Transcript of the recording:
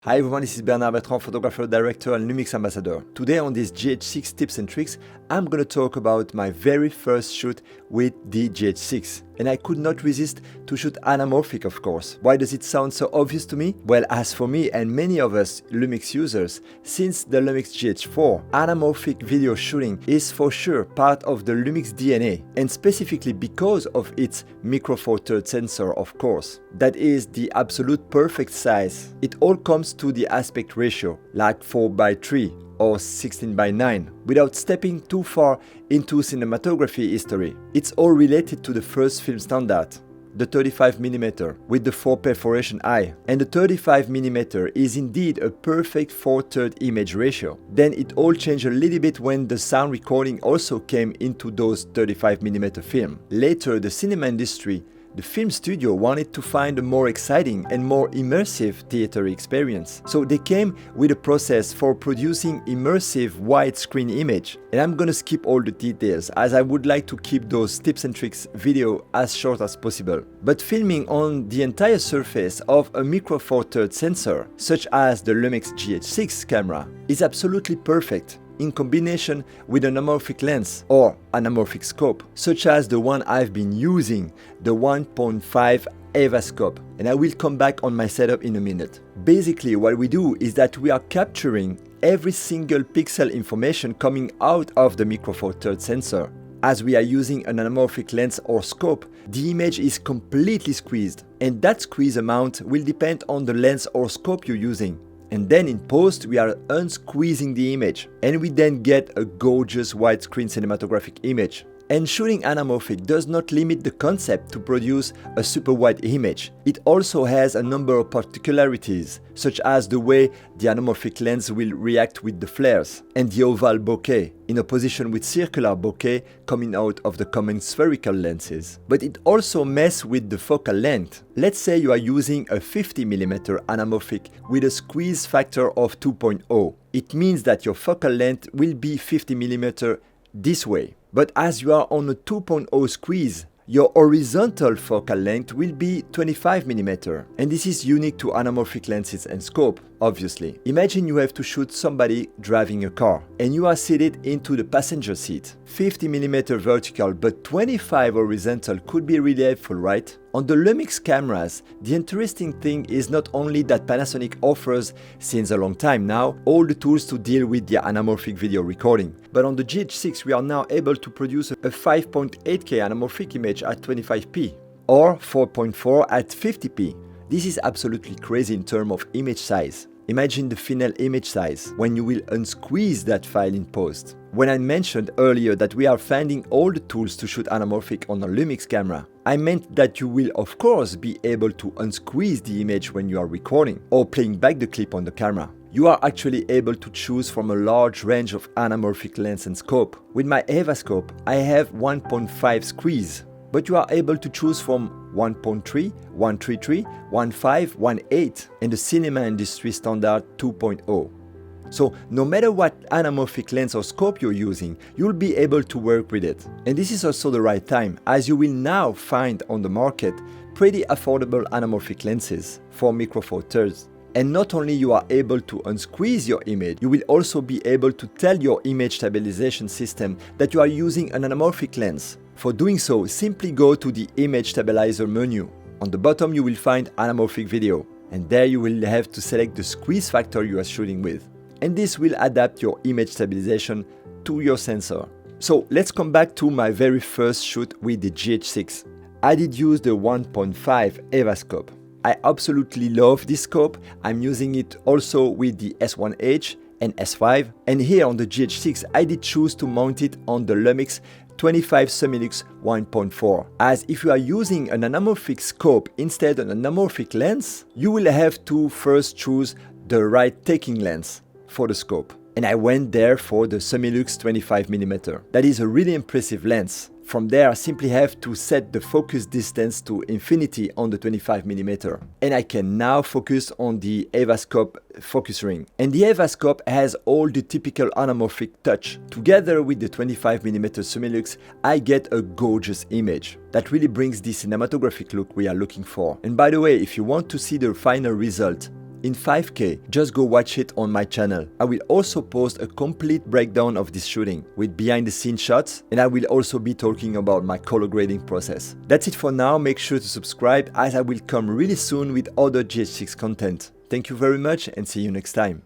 Hi everyone, this is Bernard Bertrand, photographer, director and Lumix ambassador. Today on this GH6 tips and tricks, I'm gonna talk about my very first shoot with the GH6. And I could not resist to shoot anamorphic, of course. Why does it sound so obvious to me? Well, as for me and many of us Lumix users, since the Lumix GH4, anamorphic video shooting is for sure part of the Lumix DNA, and specifically because of its micro four thirds sensor, of course. That is the absolute perfect size. It all comes to the aspect ratio, like 4:3 or 16:9, without stepping too far into cinematography history. It's all related to the first film standard, the 35mm with the 4 perforation eye. And the 35mm is indeed a perfect 4/3 image ratio. Then it all changed a little bit when the sound recording also came into those 35mm film. Later, the cinema industry, the film studio wanted to find a more exciting and more immersive theater experience. So they came with a process for producing immersive widescreen image. And I'm gonna skip all the details as I would like to keep those tips and tricks video as short as possible. But filming on the entire surface of a micro four thirds sensor, such as the Lumix GH6 camera, is absolutely perfect in combination with an anamorphic lens or anamorphic scope, such as the one I've been using, the 1.5 Aivascope, and I will come back on my setup in a minute. Basically, what we do is that we are capturing every single pixel information coming out of the micro four thirds sensor. As we are using an anamorphic lens or scope, the image is completely squeezed, and that squeeze amount will depend on the lens or scope you're using. And then in post, we are unsqueezing the image, and we then get a gorgeous widescreen cinematographic image. And shooting anamorphic does not limit the concept to produce a super wide image. It also has a number of particularities, such as the way the anamorphic lens will react with the flares and the oval bokeh, in opposition with circular bokeh coming out of the common spherical lenses. But it also messes with the focal length. Let's say you are using a 50mm anamorphic with a squeeze factor of 2.0. It means that your focal length will be 50mm this way. But as you are on a 2.0 squeeze, your horizontal focal length will be 25mm, and this is unique to anamorphic lenses and scope, obviously. Imagine you have to shoot somebody driving a car, and you are seated into the passenger seat. 50mm vertical but 25 horizontal could be really helpful, right? On the Lumix cameras, the interesting thing is not only that Panasonic offers, since a long time now, all the tools to deal with the anamorphic video recording, but on the GH6 we are now able to produce a 5.8K anamorphic image at 25p or 4.4 at 50p. This is absolutely crazy in terms of image size. Imagine the final image size when you will unsqueeze that file in post. When I mentioned earlier that we are finding all the tools to shoot anamorphic on a Lumix camera, I meant that you will of course be able to unsqueeze the image when you are recording or playing back the clip on the camera. You are actually able to choose from a large range of anamorphic lens and scope. With my Aivascope, I have 1.5 squeeze, but you are able to choose from 1.3, 133, 1.5, 1.8 and the cinema industry standard 2.0. So no matter what anamorphic lens or scope you're using, you'll be able to work with it. And this is also the right time, as you will now find on the market pretty affordable anamorphic lenses for micro four thirds. And not only you are able to unsqueeze your image, you will also be able to tell your image stabilization system that you are using an anamorphic lens. For doing so, simply go to the image stabilizer menu. On the bottom you will find anamorphic video, and there you will have to select the squeeze factor you are shooting with. And this will adapt your image stabilization to your sensor. So let's come back to my very first shoot with the GH6. I did use the 1.5 Aivascope. I absolutely love this scope. I'm using it also with the S1H and S5. And here on the GH6, I did choose to mount it on the Lumix 25 Summilux 1.4. As if you are using an anamorphic scope instead of an anamorphic lens, you will have to first choose the right taking lens for the scope. And I went there for the Summilux 25mm. That is a really impressive lens. From there, I simply have to set the focus distance to infinity on the 25mm. And I can now focus on the Aivascope focus ring. And the Aivascope has all the typical anamorphic touch. Together with the 25mm Summilux, I get a gorgeous image that really brings the cinematographic look we are looking for. And by the way, if you want to see the final result, in 5K. Just go watch it on my channel. I will also post a complete breakdown of this shooting with behind the scenes shots, and I will also be talking about my color grading process. That's it for now. Make sure to subscribe as I will come really soon with other GH6 content. Thank you very much and see you next time.